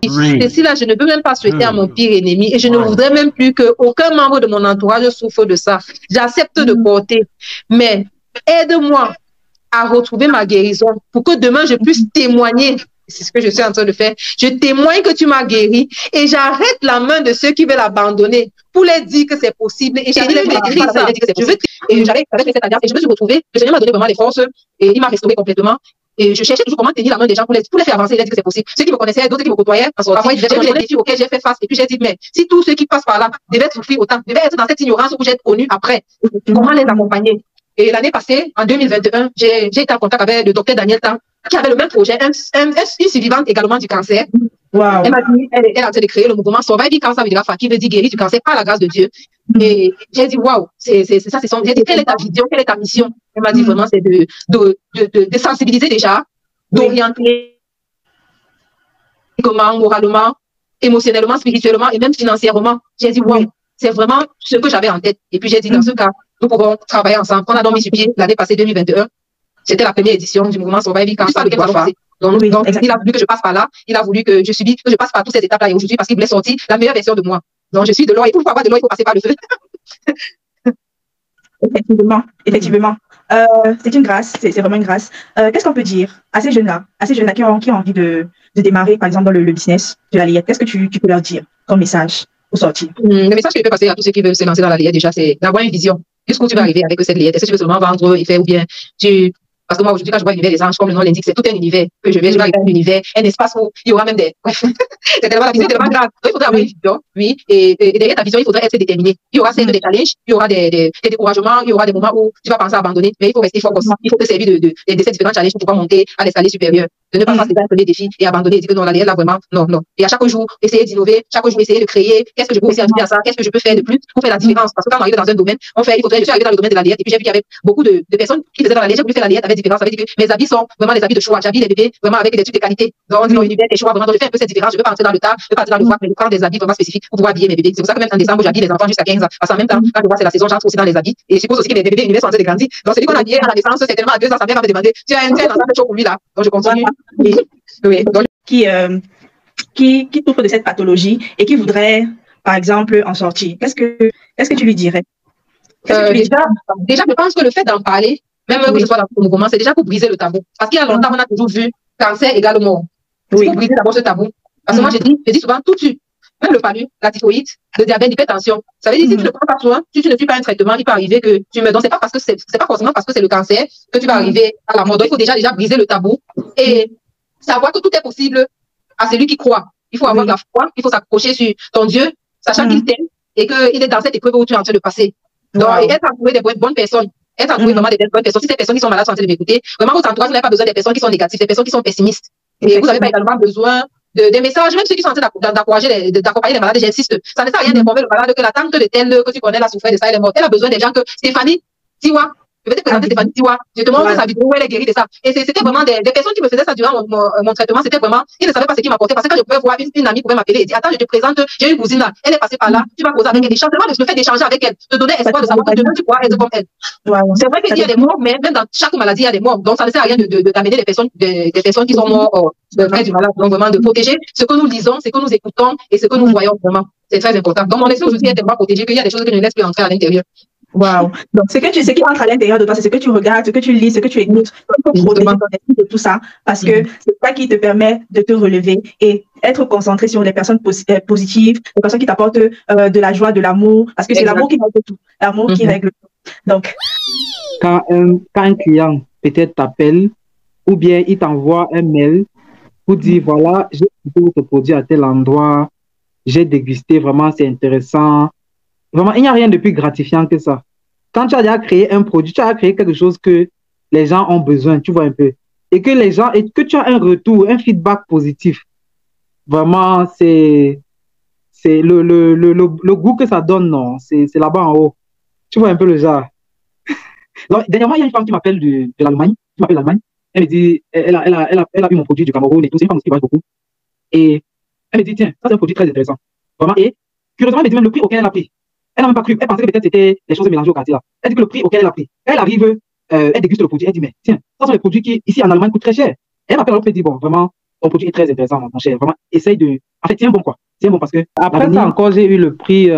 Oui. Et si là, je ne peux même pas souhaiter à mon pire ennemi et je ne voudrais même plus qu'aucun membre de mon entourage souffre de ça. J'accepte de porter, mais aide-moi à retrouver ma guérison pour que demain je puisse témoigner. C'est ce que je suis en train de faire. Je témoigne que tu m'as guéri et j'arrête la main de ceux qui veulent abandonner pour leur dire que c'est possible. Et j'arrive à écrire ça. Et j'arrive avec cette alliance et je me suis retrouvée. Le Seigneur m'a donné vraiment les forces et il m'a restauré complètement. Et je cherchais toujours comment tenir la main des gens pour les faire avancer. Il a dit que c'est possible. Ceux qui me connaissaient, d'autres qui me côtoyaient, parfois ils disaient que j'ai des défis auxquels j'ai fait face. Et puis j'ai dit, mais si tous ceux qui passent par là devaient souffrir autant, devaient être dans cette ignorance où j'ai été connu après, comment les accompagner? Et l'année passée, en 2021, j'ai été en contact avec le docteur Daniel Tan, qui avait le même projet, une survivante également du cancer. Wow. Elle m'a dit, elle est en train de créer le mouvement Surviving Cancer with Rafa, qui veut dire guérir du cancer par la grâce de Dieu. Et j'ai dit, waouh, c'est ça, c'est son. J'ai dit, quelle est ta vision, quelle est ta mission? Elle m'a dit vraiment, c'est de sensibiliser déjà, d'orienter comment, moralement, émotionnellement, spirituellement et même financièrement. J'ai dit, waouh, c'est vraiment ce que j'avais en tête. Et puis j'ai dit, dans ce cas, nous pouvons travailler ensemble. On a donc mis sur pied l'année passée 2021. C'était la première édition du mouvement Surviving Cancer with Rafa. Donc, il a voulu que je passe par là. Il a voulu que je passe par toutes ces étapes-là. Et aujourd'hui, parce qu'il voulait sortir la meilleure version de moi. Donc, je suis de l'or. Et pour avoir de l'or, il faut passer par le feu. Effectivement. C'est une grâce. C'est vraiment une grâce. Qu'est-ce qu'on peut dire à ces jeunes-là qui ont envie de démarrer, par exemple, dans le business de la layette? Qu'est-ce que tu peux leur dire comme message pour sortir? Le message que je peux passer à tous ceux qui veulent se lancer dans la layette, déjà, c'est d'avoir une vision. Jusqu'où tu vas arriver avec cette layette? Est-ce que tu veux seulement vendre et faire ou bien parce que moi, aujourd'hui, quand je vois l'univers des anges, comme le nom l'indique, c'est tout un univers que je vais arriver à un univers, un espace où il y aura même des... Bref, c'est tellement la vision, c'est tellement grave. Donc, il faudra avoir une vision, oui, et derrière ta vision, il faudra être déterminé. Il y aura certes des challenges, il y aura des découragements, il y aura des moments où tu vas penser à abandonner, mais il faut rester focus. Il faut te servir de ces différents challenges pour pouvoir monter à l'escalier supérieur. De ne pas faire un premier défi et abandonner et dire que non, la layette, là, vraiment, non. Et à chaque jour, essayer d'innover, chaque jour, essayer de créer, qu'est-ce que je peux aussi ajouter à ça, qu'est-ce que je peux faire de plus pour faire la différence. Parce que quand on arrive dans un domaine, je suis arrivé dans le domaine de la layette et puis j'ai vu qu'il y avait beaucoup de personnes qui faisaient dans la layette, j'ai voulu faire la layette avec différence, ça veut dire que mes habits sont vraiment des habits de choix. J'habille les bébés vraiment avec des trucs de qualité. Donc, ils ont univers des choix, vraiment. Donc, je fais un peu cette différence. Je veux pas entrer dans le tas, je veux pas entrer dans le froid, mais je prends des habits vraiment spécifiques pour pouvoir habiller mes bébés. C'est pour ça que même en décembre, j'habille les enfants jusqu'à 15 ans. Parce qu'en même temps, quand je vois c'est la saison, j'entre aussi dans les habits. Et je suppose aussi que les bébés univers sont en train de grandir. Donc, celui qu'on a habillé à la naissance, c'est tellement à 2 ans, sa mère va me demander, tu as un ensemble de choses pour lui là. Donc, je continue. Oui. Donc, qui souffre de cette pathologie et qui voudrait, par exemple, en sortir. Qu'est-ce que tu lui dirais? Déjà, je pense que le fait d'en parler, même que ce soit dans le mouvement, c'est déjà pour briser le tabou. Parce qu'il y a longtemps, on a toujours vu cancer égale mort. C'est pour briser d'abord ce tabou. Parce que moi, je dis souvent, tout tue. Même le palu, la typhoïde, le diabète, l'hypertension. Ça veut dire que si tu ne prends pas soin, si tu ne suis pas un traitement, il peut arriver que tu meurs. Donc, c'est pas forcément parce que c'est le cancer que tu vas arriver à la mort. Donc, il faut déjà briser le tabou et savoir que tout est possible à celui qui croit. Il faut avoir de la foi, il faut s'accrocher sur ton Dieu, sachant qu'il t'aime et qu'il est dans cette épreuve où tu es en train de passer. Donc, et être entouré des bonnes personnes. Être entouré vraiment des bonnes personnes. Si ces personnes qui sont malades sont en train de m'écouter, vraiment, votre entourage, vous n'avez pas besoin des personnes qui sont négatives, des personnes qui sont pessimistes. Et vous n'avez pas également besoin des messages, même ceux qui sont en train d'accompagner les malades, j'insiste. Ça ne sert à rien d'informer le malade que la tante de telle que tu connais, la souffert de ça, elle est morte. Elle a besoin des gens que Stéphanie, Tiwa, je vais te présenter Stéphanie Tiwa. Je te montre sa vidéo où elle est guérie de ça. Et c'était vraiment des personnes qui me faisaient ça durant mon traitement. C'était vraiment, ils ne savaient pas ce qui m'apportait. Parce que quand je pouvais voir une amie pouvait m'appeler et dire, attends, je te présente, j'ai une cousine là, elle est passée par là, tu vas causer avec elle. Échange, le fait d'échanger avec elle, te donner espoir de savoir que demain tu pourras être comme elle. C'est vrai qu'il y a des morts, mais même dans chaque maladie, il y a des morts. Donc ça ne sert à rien d'amener des personnes qui sont mortes près du malade. Donc vraiment de protéger ce que nous lisons, ce que nous écoutons et ce que nous voyons vraiment. C'est très important. Donc mon esprit aujourd'hui est tellement protégé qu'il y a des choses que je ne laisse plus entrer à l'intérieur. Wow. Donc, ce qui entre à l'intérieur de toi, c'est ce que tu regardes, ce que tu lis, ce que tu écoutes. Il faut protéger ton esprit de tout ça parce que c'est ça qui te permet de te relever et être concentré sur les personnes positives, les personnes qui t'apportent de la joie, de l'amour, parce que c'est l'amour qui règle tout. L'amour qui règle tout. Donc, quand un client peut-être t'appelle ou bien il t'envoie un mail pour dire voilà, j'ai écouté votre produit à tel endroit, j'ai dégusté, vraiment c'est intéressant. Vraiment, il n'y a rien de plus gratifiant que ça. Quand tu as déjà créé un produit, tu as créé quelque chose que les gens ont besoin, tu vois un peu. Et que tu as un retour, un feedback positif. Vraiment, c'est le goût que ça donne, non. C'est là-bas en haut. Tu vois un peu le genre. Donc, dernièrement, il y a une femme qui m'appelle de l'Allemagne, qui m'appelle d'Allemagne. Elle me dit, elle a vu mon produit du Cameroun et tout. C'est une femme qui voyage beaucoup. Et elle me dit, tiens, ça c'est un produit très intéressant. Vraiment. Et curieusement, elle me dit même le prix auquel elle a pris. Elle n'a même pas cru. Elle pensait que peut-être c'était des choses mélangées au quartier là. Elle dit que le prix auquel elle a pris. Elle arrive, elle déguste le produit. Elle dit, mais tiens, ça sont les produits qui, ici en Allemagne, coûtent très cher. Elle m'appelle, elle me dit, bon, vraiment, ton produit est très intéressant, mon cher. Vraiment, essaye de. En fait, tiens bon, quoi. Tiens bon, parce que après ça encore, j'ai eu le prix.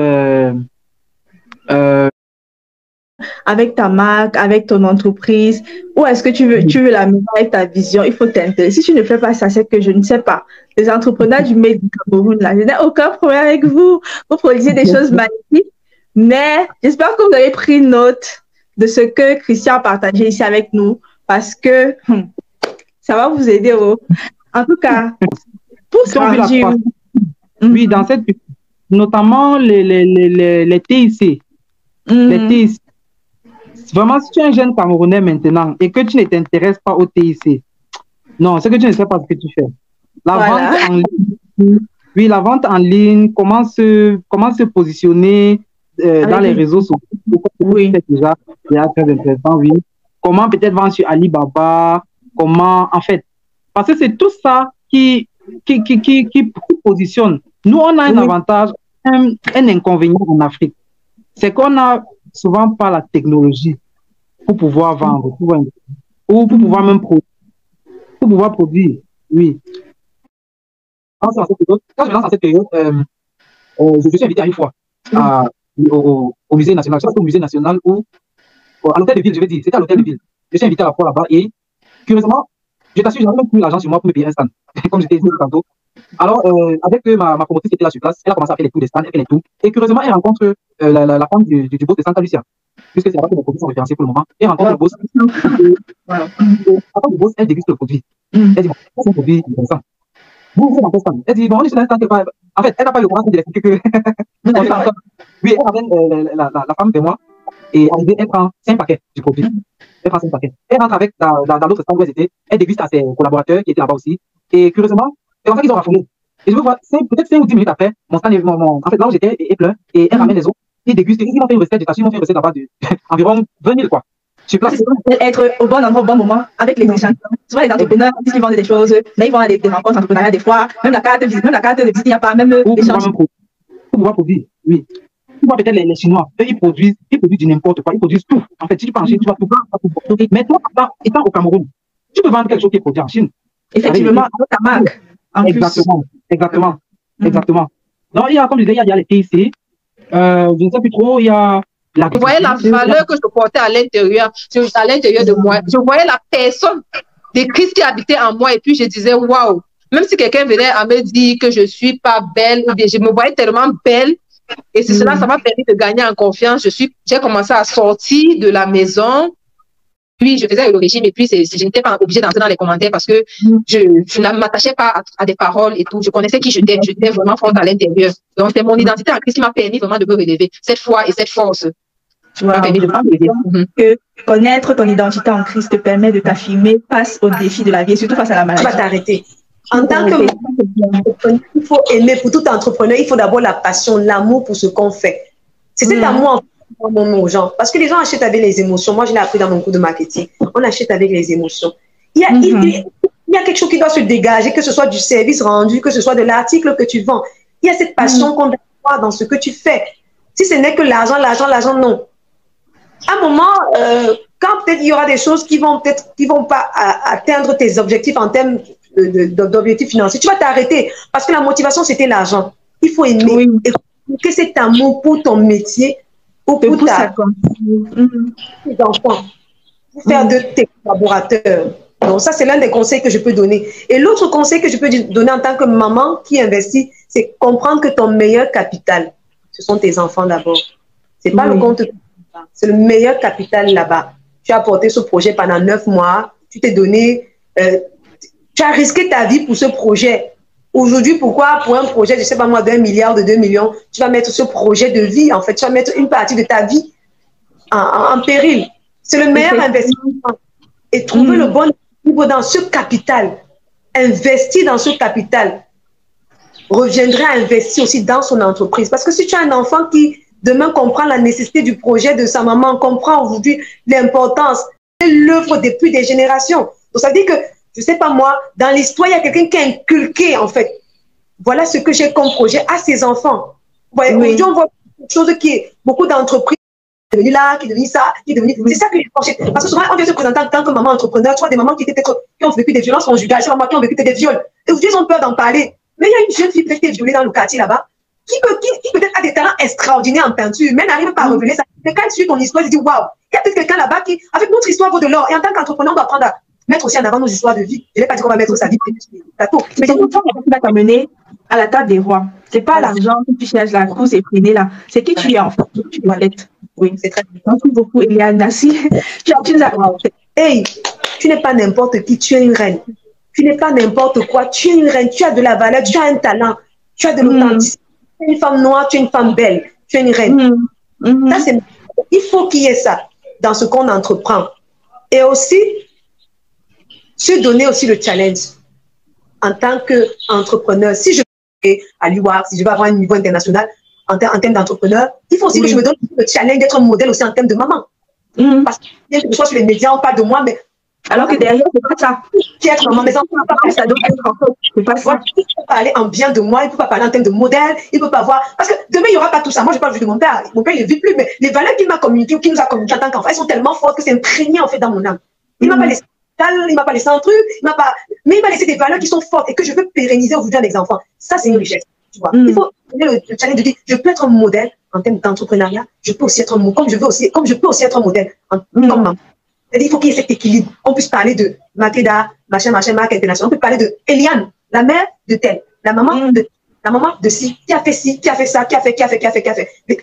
Avec ta marque, avec ton entreprise, ou est-ce que tu veux la mener avec ta vision? Il faut t'intéresser. Si tu ne fais pas ça, c'est que je ne sais pas. Les entrepreneurs du Made in Cameroun, là, je n'ai aucun problème avec vous. Vous produisez des choses magnifiques, mais j'espère que vous avez pris note de ce que Christian a partagé ici avec nous, parce que ça va vous aider. En tout cas, pour grandir. Oui, dans cette, notamment les TIC. Les TIC. Vraiment, si tu es un jeune Camerounais maintenant et que tu ne t'intéresses pas au TIC, non, c'est que tu ne sais pas ce que tu fais. La vente en ligne, oui, la vente en ligne, comment se positionner dans les réseaux sociaux. Oui, c'est déjà très intéressant, oui. Comment peut-être vendre sur Alibaba, comment, en fait, parce que c'est tout ça qui positionne. Nous, on a un avantage, un inconvénient en Afrique. C'est qu'on a souvent pas la technologie pour pouvoir vendre, ou pour pouvoir même produire. Pour pouvoir produire, oui. Quand je lance en cette période, je suis invité à une fois au musée national. Je sais pas au musée national ou à l'hôtel de ville, je vais dire. C'était à l'hôtel de ville. Je suis invité à la fois là-bas et curieusement, je t'assure, je n'avais même plus l'argent sur moi pour me payer un stand. Comme je t'ai dit tantôt. Alors, avec ma promotrice qui était là sur place, elle a commencé à faire les tours des stands, elle fait les tours. Et curieusement, elle rencontre la femme du boss de Santa Lucia. Puisque c'est là que mes produits sont référencés pour le moment. Elle rencontre le boss. La femme du boss, elle déguste le produit. Elle dit, bon, c'est un produit intéressant. Vous faites dans quel stand? Elle dit, bon, on est sur un stand. En fait, elle n'a pas eu le courage d'expliquer que. Oui, elle ramène la femme vers moi. Et arrivée, elle prend 5 paquets du produit. Elle prend 5 paquets. Elle rentre avec dans l'autre stand où elle était. Elle déguste à ses collaborateurs qui étaient là-bas aussi. Et curieusement, c'est comme ça qu'ils ont raffolé. Et je veux voir, peut-être 5 ou 10 minutes après, mon stand en fait, là où j'étais est plein. Et elle ramène les autres. Ils dégustent. Ils m'ont fait une recette. Ils m'ont fait une recette là-bas d'environ 20 000, quoi. Sur place. Être au bon endroit, au bon moment, avec les échanges. Souvent, les entrepreneurs disent qu'ils vendent des choses, mais ils vont à des rencontres entrepreneuriales des fois. Même la carte de visite, il n'y a pas. Même l'échange. Pour pouvoir produire, oui. Tu vois peut-être les Chinois, eux, ils produisent du n'importe quoi, ils produisent tout. En fait, si tu pars en Chine, tu vas tout vendre. Mais toi, étant au Cameroun, tu peux vendre quelque chose qui est produit en Chine. Effectivement, avec ta marque. Exactement. Donc, il y a, comme je disais, il y a les TIC. Je ne sais plus trop, il y a je voyais la valeur que je portais à l'intérieur de moi. Je voyais la personne de Christ qui habitait en moi et puis je disais, waouh, même si quelqu'un venait à me dire que je ne suis pas belle, ou bien je me voyais tellement belle. Et c'est cela, ça m'a permis de gagner en confiance. J'ai commencé à sortir de la maison. Puis, je faisais le régime et puis je n'étais pas obligée d'entrer dans les commentaires parce que je ne m'attachais pas à des paroles et tout. Je connaissais qui j'étais. J'étais vraiment forte à l'intérieur. Donc, c'est mon identité en Christ qui m'a permis vraiment de me relever. Cette foi et cette force m'a permis de me relever. Que connaître ton identité en Christ te permet de t'affirmer face aux défis de la vie et surtout face à la maladie. Tu vas t'arrêter. En tant que il faut aimer, pour tout entrepreneur, il faut d'abord la passion, l'amour pour ce qu'on fait. C'est cet amour aux gens. Parce que les gens achètent avec les émotions. Moi, je l'ai appris dans mon cours de marketing. On achète avec les émotions. Il y a quelque chose qui doit se dégager, que ce soit du service rendu, que ce soit de l'article que tu vends. Il y a cette passion qu'on doit avoir dans ce que tu fais. Si ce n'est que l'argent, non. À un moment, quand peut-être il y aura des choses qui vont pas atteindre tes objectifs en termes d'objectifs financiers, tu vas t'arrêter parce que la motivation c'était l'argent. Il faut aimer et que cet amour pour ton métier ou pour tes enfants, pour faire de tes collaborateurs. Donc ça c'est l'un des conseils que je peux donner. Et l'autre conseil que je peux donner en tant que maman qui investit, c'est comprendre que ton meilleur capital, ce sont tes enfants d'abord. C'est pas le compte, c'est le meilleur capital là-bas. Tu as porté ce projet pendant 9 mois, tu t'es donné, tu as risqué ta vie pour ce projet. Aujourd'hui, pourquoi pour un projet, je ne sais pas moi, d'1 milliard, de 2 millions, tu vas mettre ce projet de vie, en fait, tu vas mettre une partie de ta vie en péril. C'est le meilleur investissement. Et trouver le bon niveau dans ce capital, investir dans ce capital, reviendrait à investir aussi dans son entreprise. Parce que si tu as un enfant qui demain comprend la nécessité du projet de sa maman, comprend aujourd'hui l'importance de l'œuvre depuis des générations. Donc ça veut dire que, je ne sais pas moi, dans l'histoire, il y a quelqu'un qui a inculqué en fait. Voilà ce que j'ai comme projet à ses enfants. Aujourd'hui, on voit quelque chose qui est beaucoup d'entreprises devenu là, qui est devenu ça, qui est devenu... C'est ça que les penchés. Parce que souvent, on vient se présenter en tant que maman entrepreneur. Tu vois, des mamans qui ont vécu des violences conjugales, c'est mamans qui ont vécu des viols. Et aujourd'hui, ils ont peur d'en parler. Mais il y a une jeune fille peut-être qui est violée dans le quartier là-bas, qui peut-être a des talents extraordinaires en peinture, mais n'arrive pas à révéler ça. Mais quand elle suit ton histoire, elle dit waouh, il y a peut-être quelqu'un là-bas qui, avec notre histoire, vaut de l'or. Et en tant qu'entrepreneur, on doit apprendre à mettre aussi en avant nos histoires de vie. Je n'ai pas dit qu'on va mettre sa vie sur le plateau. Mais c'est une fois qui va t'amener à la table des rois. C'est pas l'argent que tu cherches, la course effrénée là. C'est qui tu es en fait, tu dois l'être. Oui, c'est très bien. Merci beaucoup, Eliane. Merci. Tu nous as... Hey, tu n'es pas n'importe qui, tu es une reine. Tu n'es pas n'importe quoi, tu es une reine, tu as de la valeur, tu as un talent, tu as de l'authenticité. Tu es une femme noire, tu es une femme belle, tu es une reine. Ça, il faut qu'il y ait ça dans ce qu'on entreprend. Et aussi, se donner aussi le challenge en tant qu'entrepreneur. Si je vais à l'UAC, si je veux avoir un niveau international en termes d'entrepreneur, il faut aussi que je me donne le challenge d'être un modèle aussi en termes de maman. Parce que je sois sur les médias, on parle de moi, mais alors que derrière, c'est pas ça. Qui est maman, mes enfants, ça doit être en fait. C'est pas ça. Il ne peut pas parler en bien de moi, il ne peut pas parler en termes de modèle, il ne peut pas voir. Parce que demain, il n'y aura pas tout ça. Moi, je parle juste de mon père. Mon père, il ne vit plus, mais les valeurs qu'il m'a communiquées ou qu'il nous a communiquées en tant qu'enfant, elles sont tellement fortes que c'est imprégné en fait dans mon âme. Il ne m'a pas laissé il m'a pas laissé un truc, mais il m'a laissé des valeurs qui sont fortes et que je veux pérenniser aujourd'hui avec les enfants. Ça, c'est une richesse. Tu vois. Il faut le challenge de dire, je peux être un modèle en termes d'entrepreneuriat, je peux aussi être un modèle, comme je peux aussi être un modèle comme maman. Il faut qu'il y ait cet équilibre. On puisse parler de Makeda, machin, marque international. On peut parler de Eliane, la mère de tel, la maman de ci, qui a fait ci, qui a fait ça, qui a fait. Mais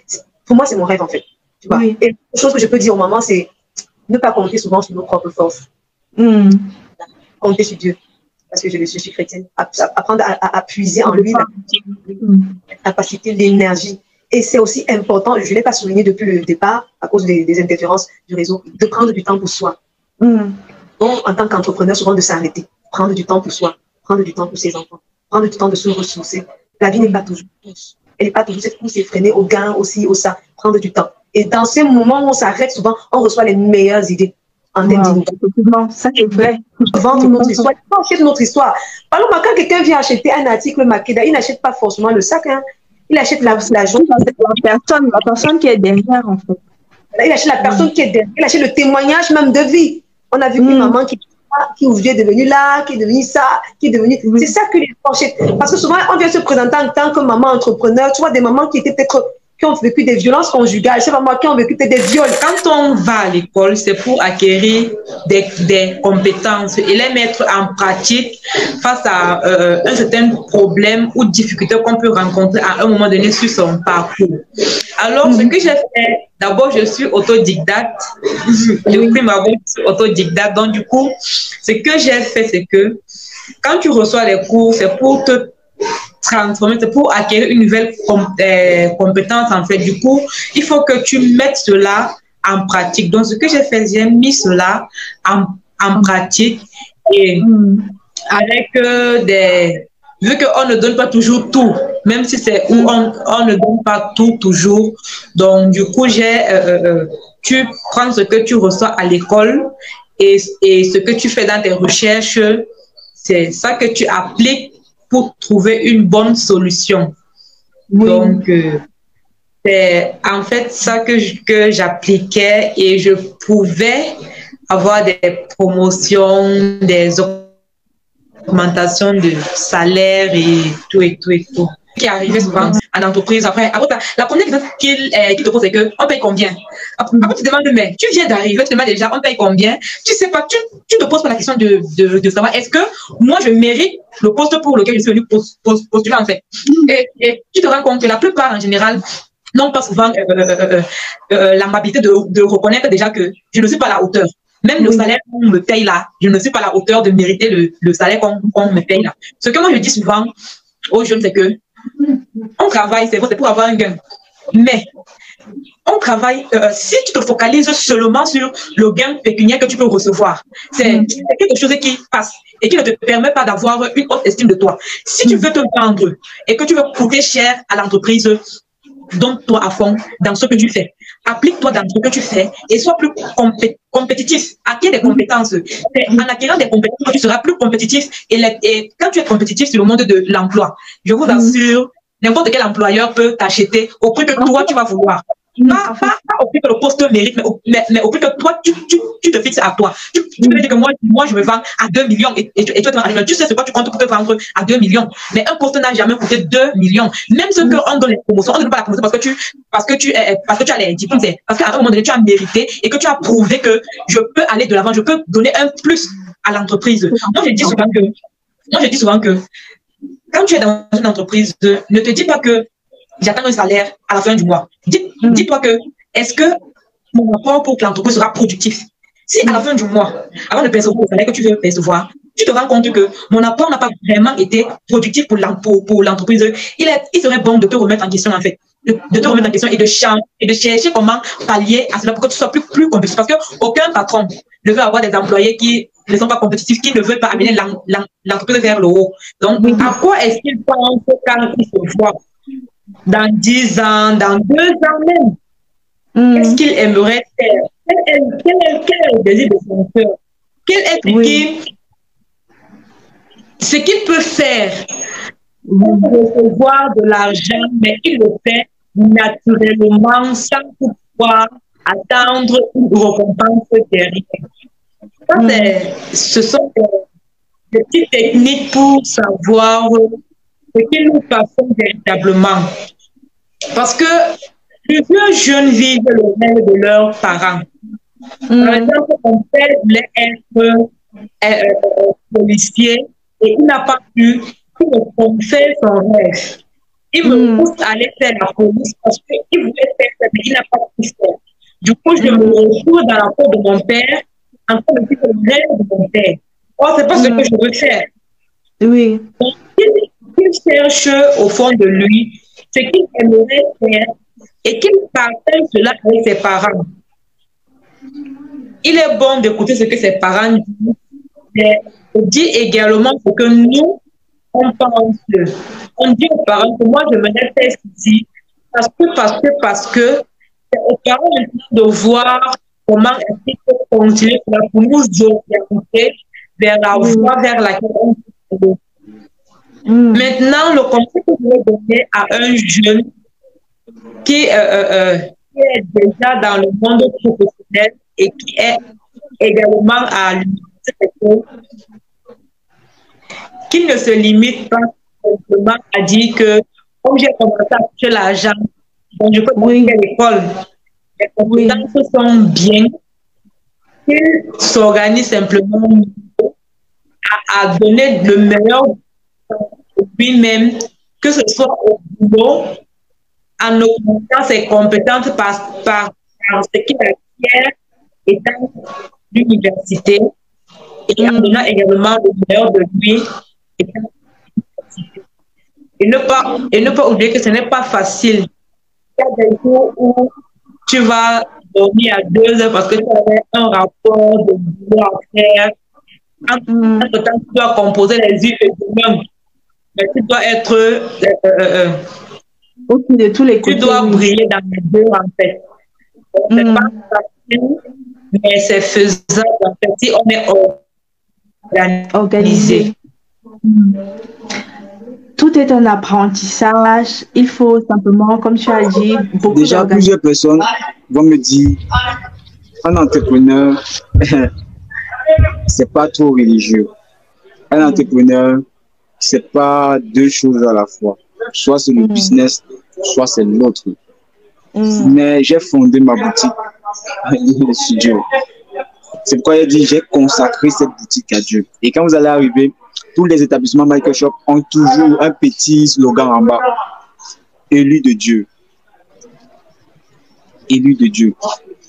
pour moi, c'est mon rêve, en fait. Tu vois. Et la chose que je peux dire aux mamans, c'est ne pas compter souvent sur nos propres forces. Compter sur Dieu. Parce que je suis chrétienne. Apprendre à puiser en lui la capacité, l'énergie. Et c'est aussi important, je ne l'ai pas souligné depuis le départ, à cause des interférences du réseau, de prendre du temps pour soi. Donc, en tant qu'entrepreneur, souvent de s'arrêter, prendre du temps pour soi, prendre du temps pour ses enfants, prendre du temps de se ressourcer. La vie n'est pas toujours course. Elle n'est pas toujours cette course effrénée au gain, aussi, au ça. Prendre du temps. Et dans ces moments où on s'arrête, souvent, on reçoit les meilleures idées. En termes ça c'est vrai. Vendre notre histoire, acheter notre histoire. Par exemple, quand quelqu'un vient acheter un article Makeda, il n'achète pas forcément le sac, hein. Il achète la personne qui est derrière, en fait. Il achète la personne qui est derrière. Il achète le témoignage même de vie. On a vu une maman qui est devenue là, qui est devenue ça, qui est devenue... C'est ça que les penchés... Parce que souvent, on vient se présenter en tant que maman entrepreneur. Tu vois, des mamans qui étaient peut-être... qui ont vécu des violences conjugales, c'est pas moi, qui ont vécu des viols. Quand on va à l'école, c'est pour acquérir des compétences et les mettre en pratique face à un certain problème ou difficulté qu'on peut rencontrer à un moment donné sur son parcours. Alors, ce que j'ai fait, d'abord, je suis autodidacte. Je pris ma voix, je suis autodidacte. Donc, du coup, ce que j'ai fait, c'est que quand tu reçois les cours, c'est pour te transformer, c'est pour acquérir une nouvelle compétence en fait. Du coup, il faut que tu mettes cela en pratique. Donc, ce que j'ai fait, j'ai mis cela en pratique et avec vu qu'on ne donne pas toujours tout, même si c'est où on ne donne pas tout toujours. Donc, du coup, tu prends ce que tu reçois à l'école et ce que tu fais dans tes recherches, c'est ça que tu appliques pour trouver une bonne solution. Donc, c'est en fait ça que j'appliquais et je pouvais avoir des promotions, des augmentations de salaire et tout. Qui arrivait souvent en entreprise. Après la première question qu'il te pose, c'est que on paye combien? Après, tu te demandes, mais tu viens d'arriver, tu te demandes déjà, on paye combien? Tu sais pas, tu te poses pas la question de savoir, est-ce que moi, je mérite le poste pour lequel je suis venu postuler, en fait. Et tu te rends compte que la plupart, en général, n'ont pas souvent l'amabilité de reconnaître déjà que je ne suis pas à la hauteur. Même le salaire qu'on me paye là, je ne suis pas à la hauteur de mériter le salaire qu'on me paye là. Ce que moi, je dis souvent aux jeunes, c'est que on travaille, c'est vrai, c'est pour avoir un gain. Mais on travaille, si tu te focalises seulement sur le gain pécuniaire que tu peux recevoir, c'est quelque chose qui passe et qui ne te permet pas d'avoir une haute estime de toi. Si tu veux te vendre et que tu veux coûter cher à l'entreprise, donne-toi à fond dans ce que tu fais. Applique-toi dans ce que tu fais et sois plus compétitif. Acquiers des compétences. C'est en acquérant des compétences que tu seras plus compétitif. Et quand tu es compétitif sur le monde de l'emploi, je vous assure, n'importe quel employeur peut t'acheter au prix que toi, tu vas vouloir. Pas au plus que le poste mérite, mais au plus que toi, tu te fixes à toi. Tu peux dire que moi, je me vends à 2 millions et tu te vends à 1 million. Tu sais ce que tu comptes pour te vendre à 2 millions. Mais un poste n'a jamais coûté 2 millions. Même ceux qu'on donne les promotions, on ne donne pas la promotion parce que tu as les diplômes. C'est parce qu'à un moment donné, tu as mérité et que tu as prouvé que je peux aller de l'avant, je peux donner un plus à l'entreprise. Moi, je dis souvent que quand tu es dans une entreprise, ne te dis pas que j'attends un salaire à la fin du mois. Dis-toi que, est-ce que mon apport pour que l'entreprise sera productif? Si à la fin du mois, avant de percevoir le salaire que tu veux percevoir, tu te rends compte que mon apport n'a pas vraiment été productif pour l'entreprise, il serait bon de te remettre en question, en fait. De te remettre en question et de chercher comment pallier à cela pour que tu sois plus compétitif. Parce qu'aucun patron ne veut avoir des employés qui ne sont pas compétitifs, qui ne veulent pas amener l'entreprise vers le haut. Donc, à quoi est-ce qu'il pense quand il se voit dans 10 ans, dans 2 ans même? Qu'est-ce qu'il aimerait faire? Quel est le désir de son cœur? Quel est ce qu'il peut faire pour recevoir de l'argent, mais il le fait naturellement sans pouvoir attendre une récompense derrière. Ce sont des petites techniques pour savoir ce que nous passons véritablement. Parce que plusieurs jeunes vivent le rêve de leurs parents. Par exemple, mon père voulait être policier et il n'a pas pu faire son rêve. Il me pousse à aller faire la police parce qu'il voulait faire ça, mais il n'a pas pu faire. Du coup, je me retrouve dans la peau de mon père en train de vivre le rêve de mon père. Or, ce n'est pas ce que je veux faire. Oui. Donc, il cherche au fond de lui ce qu'il aimerait faire et qu'il partage cela avec ses parents. Il est bon d'écouter ce que ses parents disent, mais on dit également ce que nous, on pense. On dit aux parents que moi, je me laisse ici parce que c'est aux parents de voir comment est-ce qu'il faut continuer pour nous orienter vers la voie vers laquelle on peut. Maintenant, le conseil que je vais donner à un jeune qui est déjà dans le monde professionnel et qui est également à l'université, qu'il ne se limite pas simplement à dire que comme j'ai commencé à toucher l'argent, donc je peux monter à l'école. Les compétences sont bien, qu'il s'organise simplement à donner le meilleur de lui-même, que ce soit au boulot, en augmentant ses compétences par ce qu'il acquiert étant l'université et en donnant également le meilleur de lui étant l'université. Et ne pas oublier que ce n'est pas facile. Il y a des jours où tu vas dormir à 2 heures parce que tu avais un rapport de boulot à faire. Entre-temps, tu dois composer les yeux et demain. Mais tu dois être de tous les côtés. Tu dois briller dans les deux, en fait. C'est pas facile, mais c'est faisable, en fait, si on est organisé. Tout est un apprentissage. Il faut simplement, comme tu as dit, beaucoup déjà plusieurs personnes vont me dire un entrepreneur, c'est pas trop religieux. Un entrepreneur, c'est pas 2 choses à la fois. Soit c'est le business, soit c'est l'autre. Mais j'ai fondé ma boutique sur Dieu. C'est pourquoi j'ai dit j'ai consacré cette boutique à Dieu. Et quand vous allez arriver, tous les établissements Michael Shop ont toujours un petit slogan en bas. Élu de Dieu. Élu de Dieu.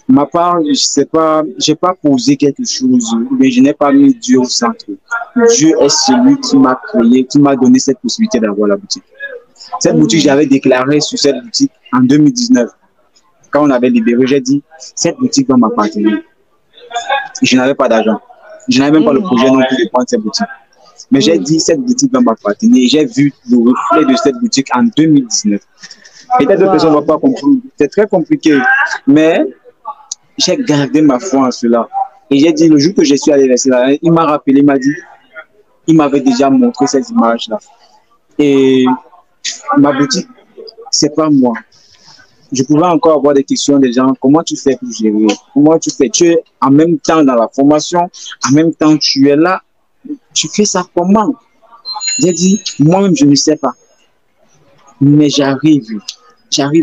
Ma part, je sais pas, j'ai pas posé quelque chose, mais je n'ai pas mis Dieu au centre. Dieu est celui qui m'a créé, qui m'a donné cette possibilité d'avoir la boutique. Cette boutique, j'avais déclaré sur cette boutique en 2019. Quand on avait libéré, j'ai dit, cette boutique va m'appartenir. Je n'avais pas d'argent. Je n'avais même pas le projet non plus de prendre cette boutique. Mais j'ai dit, cette boutique va m'appartenir. Et j'ai vu le reflet de cette boutique en 2019. Peut-être d'autres personnes ne vont pas comprendre. C'est très compliqué. Mais j'ai gardé ma foi en cela. Et j'ai dit, le jour que je suis allé verser là, il m'a rappelé, il m'a dit, il m'avait déjà montré cette image-là. Et ma boutique, c'est pas moi. je pouvais encore avoir des questions des gens. Comment tu fais pour gérer? Comment tu fais? Tu es en même temps dans la formation, en même temps tu es là. Tu fais ça comment? J'ai dit, moi-même, je ne sais pas. Mais j'arrive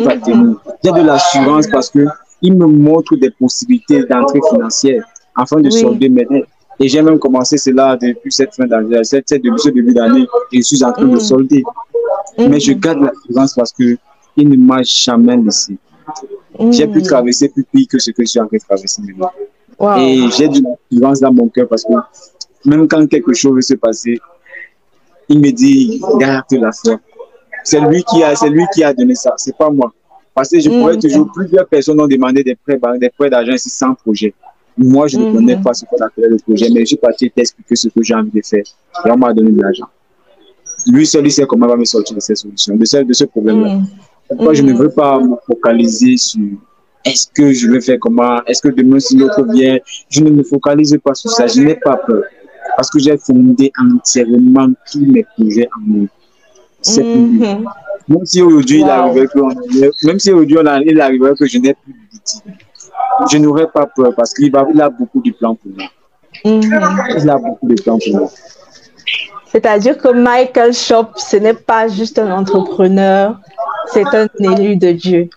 à tenir. J'ai de l'assurance parce que il me montre des possibilités d'entrée financière afin de solder mes dettes. Et j'ai même commencé cela depuis cette fin d'année, ce début d'année, et je suis en train de solder. Mais je garde l'assurance parce que il ne m'a jamais laissé. J'ai pu traverser plus pire que ce que je suis en train de traverser maintenant. Wow. Et j'ai de l'assurance dans mon cœur parce que même quand quelque chose veut se passer, il me dit, garde la foi. C'est lui qui a donné ça, c'est pas moi. Parce que je pourrais toujours, plusieurs personnes ont demandé des prêts d'argent ici sans projet. Moi, je ne connais pas ce qu'on appelle le projet, mais je suis parti t'expliquer ce que j'ai envie de faire. Et on m'a donné de l'argent. Lui seul, il sait comment il va me sortir de cette solution, de ce problème-là. Moi, je ne veux pas me focaliser sur est-ce que je vais faire comment, est-ce que demain, si l'autre vient, je ne me focalise pas sur ça. Je n'ai pas peur. Parce que j'ai fondé entièrement tous mes projets en moi. C'est même si aujourd'hui, il arriverait que je n'ai plus de boutique, je n'aurais pas peur parce qu'il a beaucoup de plans pour moi. Il a beaucoup de plans pour moi. C'est-à-dire que Michael Shop, ce n'est pas juste un entrepreneur, c'est un élu de Dieu.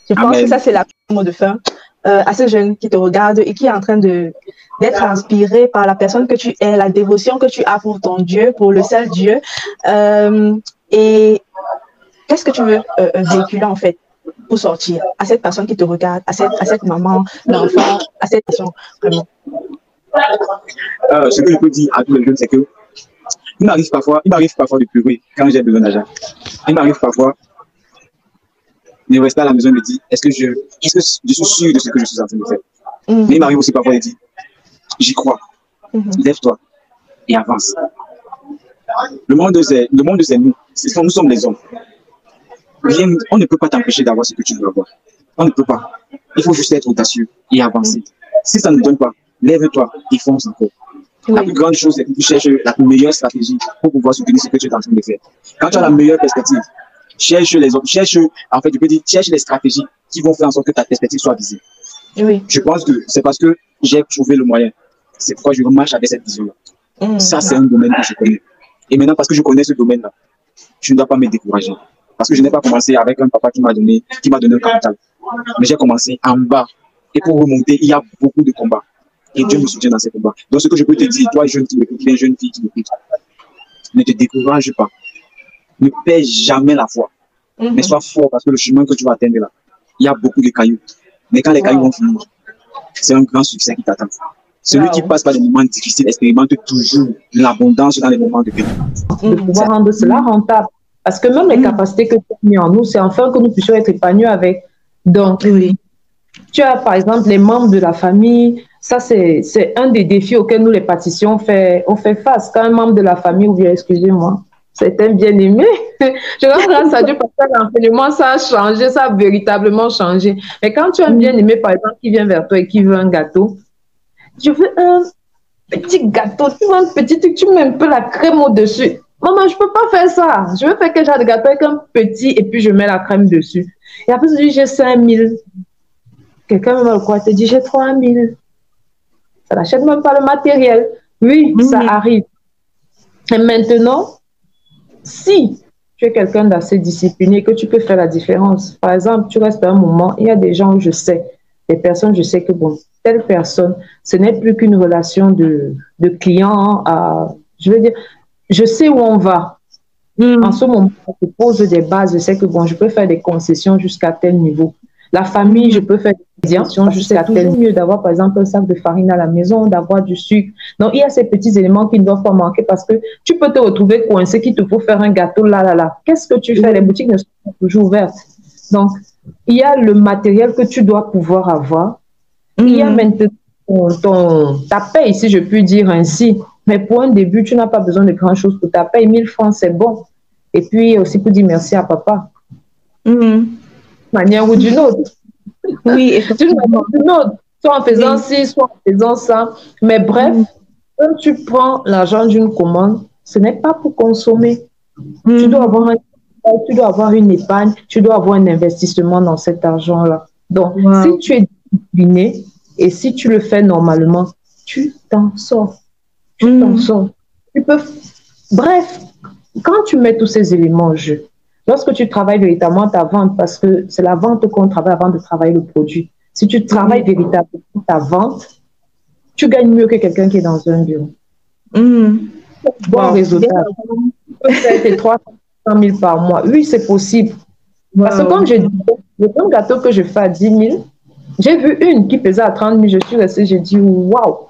Je pense que ça, c'est la mot de fin à ce jeune qui te regarde et qui est en train d'être inspiré par la personne que tu es, la dévotion que tu as pour ton Dieu, pour le seul Dieu. Et qu'est-ce que tu veux véhiculer en fait pour sortir à cette personne qui te regarde, à cette maman, l'enfant, à cette personne vraiment? Ce que je peux dire à tous les jeunes, c'est que il m'arrive parfois de pleurer quand j'ai besoin d'argent. Il m'arrive parfois de rester à la maison et me dire, est-ce que je suis sûr de ce que je suis en train de faire? Mais il m'arrive aussi parfois de dire, j'y crois, lève-toi et avance. Le monde, c'est nous. Nous sommes les hommes. On ne peut pas t'empêcher d'avoir ce que tu veux avoir. On ne peut pas. Il faut juste être audacieux et avancer. Si ça ne donne pas, lève-toi et fonce encore. La plus grande chose, c'est que tu cherches la meilleure stratégie pour pouvoir soutenir ce que tu es en train de faire. Quand tu as la meilleure perspective, cherche les stratégies qui vont faire en sorte que ta perspective soit visée. Je pense que c'est parce que j'ai trouvé le moyen. C'est pourquoi je marche avec cette vision-là. Ça, c'est un domaine que je connais. Et maintenant, parce que je connais ce domaine-là, je ne dois pas me décourager. Parce que je n'ai pas commencé avec un papa qui m'a donné un capital. Mais j'ai commencé en bas. Et pour remonter, il y a beaucoup de combats. Et Dieu me soutient dans ces combats. Donc, ce que je peux te dire, toi, jeune qui m'écoute, jeune fille qui m'écoute, ne te décourage pas. Ne perds jamais la foi. Mais sois fort parce que le chemin que tu vas atteindre là, il y a beaucoup de cailloux. Mais quand les cailloux vont finir, c'est un grand succès qui t'attend. Celui qui passe par des moments difficiles expérimente toujours l'abondance dans les moments de pénible. De pouvoir rendre cela rentable. Parce que même les capacités que tu as mises en nous, c'est enfin que nous puissions être épanouis avec. Donc, tu as par exemple les membres de la famille. Ça, c'est un des défis auxquels nous, les pâtissiers, on fait face. Quand un membre de la famille, ou bien, excusez-moi, c'est un bien-aimé. Je rends grâce à Dieu parce que l'enseignement, ça a changé, ça a véritablement changé. Mais quand tu as un bien-aimé, par exemple, qui vient vers toi et qui veut un gâteau, je veux un petit gâteau, tu veux un petit truc, tu mets un peu la crème au-dessus. Maman, je ne peux pas faire ça. Je veux faire quelque chose de gâteau avec un petit et puis je mets la crème dessus. Et après, tu dis, j'ai 5 000. Quelqu'un me va quoi? Tu dis, j'ai 3 000. Ça n'achète même pas le matériel. Oui, ça arrive. Et maintenant, si tu es quelqu'un d'assez discipliné, que tu peux faire la différence. Par exemple, tu restes un moment, il y a des gens où je sais, des personnes, je sais que bon, telle personne, ce n'est plus qu'une relation de client à, je veux dire, je sais où on va. En ce moment, je pose des bases, je sais que bon, je peux faire des concessions jusqu'à tel niveau. La famille, je peux faire des concessions jusqu'à tel niveau. Mieux d'avoir par exemple un sac de farine à la maison, d'avoir du sucre. Donc, il y a ces petits éléments qui ne doivent pas manquer parce que tu peux te retrouver coincé qu'il te faut faire un gâteau là. Qu'est-ce que tu fais? Les boutiques ne sont pas toujours ouvertes. Donc, il y a le matériel que tu dois pouvoir avoir. Il y a maintenant ta paye, si je puis dire ainsi. Mais pour un début, tu n'as pas besoin de grand-chose pour ta paye. 1000 francs, c'est bon. Et puis aussi pour dire merci à papa. D'une manière ou d'une autre. Oui, d'une manière ou d'une autre. Soit en faisant ci, soit en faisant ça. Mais bref, quand tu prends l'argent d'une commande, ce n'est pas pour consommer. Tu dois avoir un tu dois avoir une épargne, tu dois avoir un investissement dans cet argent-là. Donc, si tu es discipliné et si tu le fais normalement, tu t'en sors. Tu t'en sors. Tu peux... Bref, quand tu mets tous ces éléments en jeu, lorsque tu travailles véritablement ta vente, parce que c'est la vente qu'on travaille avant de travailler le produit, si tu travailles véritablement ta vente, tu gagnes mieux que quelqu'un qui est dans un bureau. Bon résultat. Tu peux faire tes 300 000 par mois. Oui, c'est possible. Parce que comme je dis, le même gâteau que je fais à 10 000, j'ai vu une qui pesait à 30 000, je suis restée, j'ai dit waouh.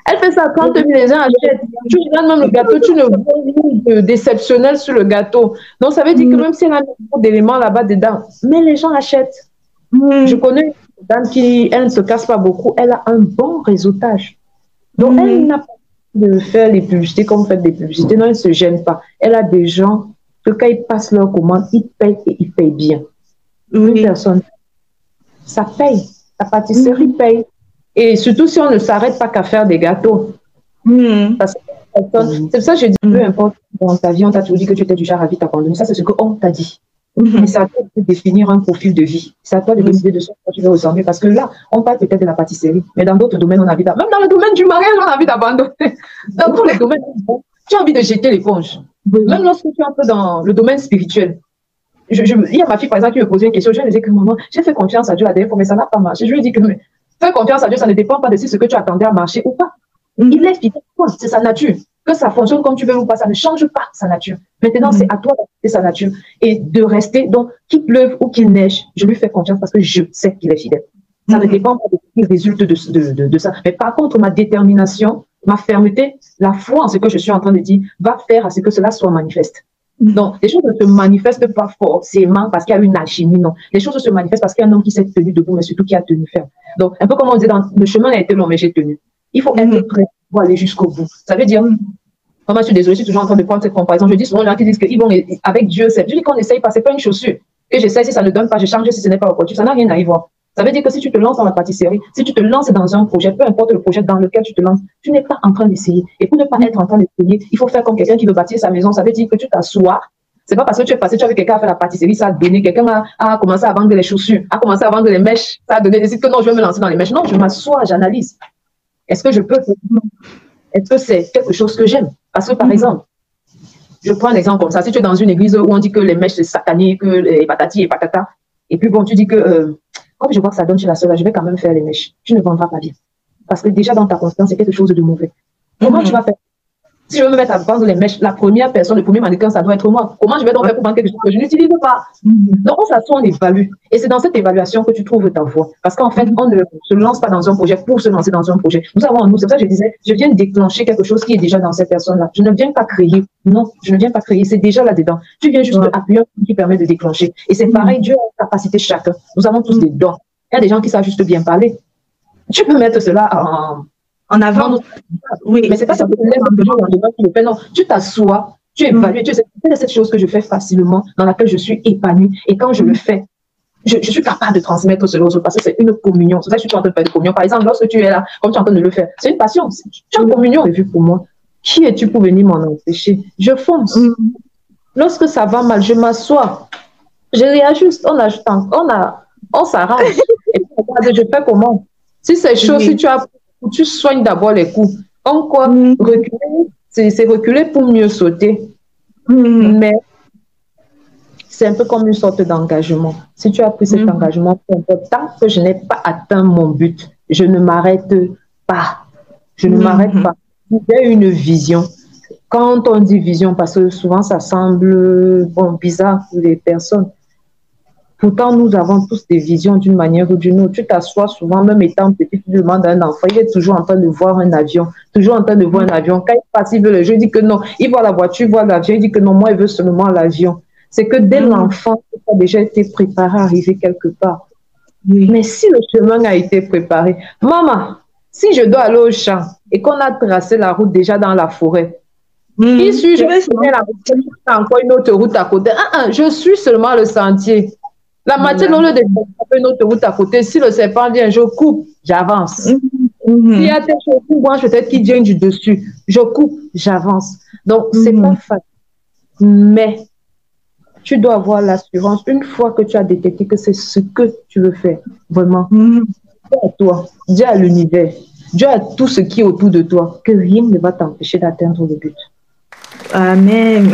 Elle fait ça à 30 000, les gens achètent. Tu regardes même le gâteau, tu ne vois rien de déceptionnel sur le gâteau. Donc ça veut dire que même si elle a beaucoup d'éléments là-bas dedans, mais les gens achètent. Je connais une dame qui, elle ne se casse pas beaucoup, elle a un bon réseautage. Donc elle n'a pas de faire les publicités comme vous faites des publicités, non, elle ne se gêne pas. Elle a des gens que quand ils passent leur commande, ils payent et ils payent bien. Une personne, ça paye. La pâtisserie paye. Et surtout si on ne s'arrête pas qu'à faire des gâteaux. Parce que c'est pour ça que je dis, peu importe dans ta vie, on t'a toujours dit que tu étais du genre à vite abandonner. Ça, c'est ce qu'on t'a dit. Mais c'est à toi de définir un profil de vie. C'est à toi de décider de ce que tu veux ressembler. Parce que là, on parle peut-être de la pâtisserie, mais dans d'autres domaines, on a envie d'abandonner. Même dans le domaine du mariage, on a envie d'abandonner. Dans tous les domaines, tu as envie de jeter l'éponge. Même lorsque tu es un peu dans le domaine spirituel. Il y a ma fille, par exemple, qui me posait une question. Je lui ai dit que maman, j'ai fait confiance à Dieu la dernière fois, mais ça n'a pas marché. Je lui ai dit que faire confiance à Dieu, ça ne dépend pas de si ce que tu attendais à marcher ou pas. Il est fidèle, c'est sa nature. Que ça fonctionne comme tu veux ou pas, ça ne change pas sa nature. Maintenant, c'est à toi d'accepter sa nature et de rester. Donc, qu'il pleuve ou qu'il neige, je lui fais confiance parce que je sais qu'il est fidèle. Ça ne dépend pas de ce qui résulte de ça. Mais par contre, ma détermination, ma fermeté, la foi en ce que je suis en train de dire, va faire à ce que cela soit manifeste. Donc, les choses ne se manifestent pas forcément parce qu'il y a une alchimie, non. Les choses se manifestent parce qu'il y a un homme qui s'est tenu debout, mais surtout qui a tenu ferme. Donc, un peu comme on disait, le chemin a été long, mais j'ai tenu. Il faut être prêt pour aller jusqu'au bout. Ça veut dire, moi, je suis désolée, je suis toujours en train de prendre cette comparaison. Je dis souvent aux gens qui disent qu'ils vont avec Dieu, je dis qu'on essaye pas, c'est pas une chaussure. Que j'essaye, si ça ne donne pas, je change si ce n'est pas opportun. Ça n'a rien à y voir. Ça veut dire que si tu te lances dans la pâtisserie, si tu te lances dans un projet, peu importe le projet dans lequel tu te lances, tu n'es pas en train d'essayer. Et pour ne pas être en train d'essayer, il faut faire comme quelqu'un qui veut bâtir sa maison. Ça veut dire que tu t'assois. C'est pas parce que tu es passé, tu as vu quelqu'un faire la pâtisserie, ça a donné, quelqu'un a commencé à vendre les chaussures, a commencé à vendre les mèches, ça a donné, décide que non, je vais me lancer dans les mèches. Non, je m'assois, j'analyse. Est-ce que je peux? Est-ce que c'est quelque chose que j'aime? Parce que par exemple, je prends un exemple comme ça. Si tu es dans une église où on dit que les mèches c'est satané, que les patati et patata, et puis bon, tu dis que comme je vois que ça donne chez la sœur, je vais quand même faire les mèches. Tu ne vendras pas bien. Parce que déjà dans ta conscience, c'est quelque chose de mauvais. Comment tu vas faire? Si je veux me mettre à vendre les mèches, la première personne, le premier mannequin, ça doit être moi. Comment je vais donc faire pour vendre quelque chose que je n'utilise pas? Donc, on s'assoit, on évalue. Et c'est dans cette évaluation que tu trouves ta voie. Parce qu'en fait, on ne se lance pas dans un projet pour se lancer dans un projet. Nous avons en nous, c'est pour ça que je disais, je viens déclencher quelque chose qui est déjà dans cette personne-là. Je ne viens pas créer. Non, je ne viens pas créer. C'est déjà là-dedans. Tu viens juste appuyer un truc qui permet de déclencher. Et c'est pareil, Dieu a une capacité chacun. Nous avons tous des dons. Il y a des gens qui savent juste bien parler. Tu peux mettre cela en avant. Oui, mais c'est pas ça que tu le fais. Non, tu t'assois, tu évalues, tu sais, c'est cette chose que je fais facilement, dans laquelle je suis épanouie. Et quand je le fais, je suis capable de transmettre cela aux autres parce que c'est une communion. C'est ça que je suis en train de faire de communion. Par exemple, lorsque tu es là, comme tu es en train de le faire, c'est une passion. Tu es en communion, vu pour moi. Qui es-tu pour venir m'en empêcher? Je fonce. Lorsque ça va mal, je m'assois. Je réajuste, on s'arrange. Et puis, je fais comment? Si c'est chaud, si tu soignes d'abord les coups. En quoi reculer, c'est reculer pour mieux sauter. Mais c'est un peu comme une sorte d'engagement. Si tu as pris cet engagement, tant que je n'ai pas atteint mon but, je ne m'arrête pas. Je ne m'arrête pas. J'ai une vision. Quand on dit vision, parce que souvent ça semble bizarre pour les personnes. Pourtant, nous avons tous des visions d'une manière ou d'une autre. Tu t'assois souvent, même étant petit, tu demandes à un enfant, il est toujours en train de voir un avion. Toujours en train de voir un avion. Quand il passe, il veut le jeu, il dit que non. Il voit la voiture, il voit l'avion, il dit que non, moi, il veut seulement l'avion. C'est que dès l'enfant, tu as déjà été préparé à arriver quelque part. Mais si le chemin a été préparé, maman, si je dois aller au champ et qu'on a tracé la route déjà dans la forêt, qui suis je vais tourner la route, encore une autre route à côté. Je suis seulement le sentier. La matière, au lieu de faire une autre route à côté, si le serpent vient, je coupe, j'avance. S'il y a des choses qui branchent, peut-être qui viennent du dessus, je coupe, j'avance. Donc, c'est pas facile. Mais tu dois avoir l'assurance, une fois que tu as détecté que c'est ce que tu veux faire, vraiment, dis à toi, dis à l'univers, dis à tout ce qui est autour de toi, que rien ne va t'empêcher d'atteindre le but. Amen.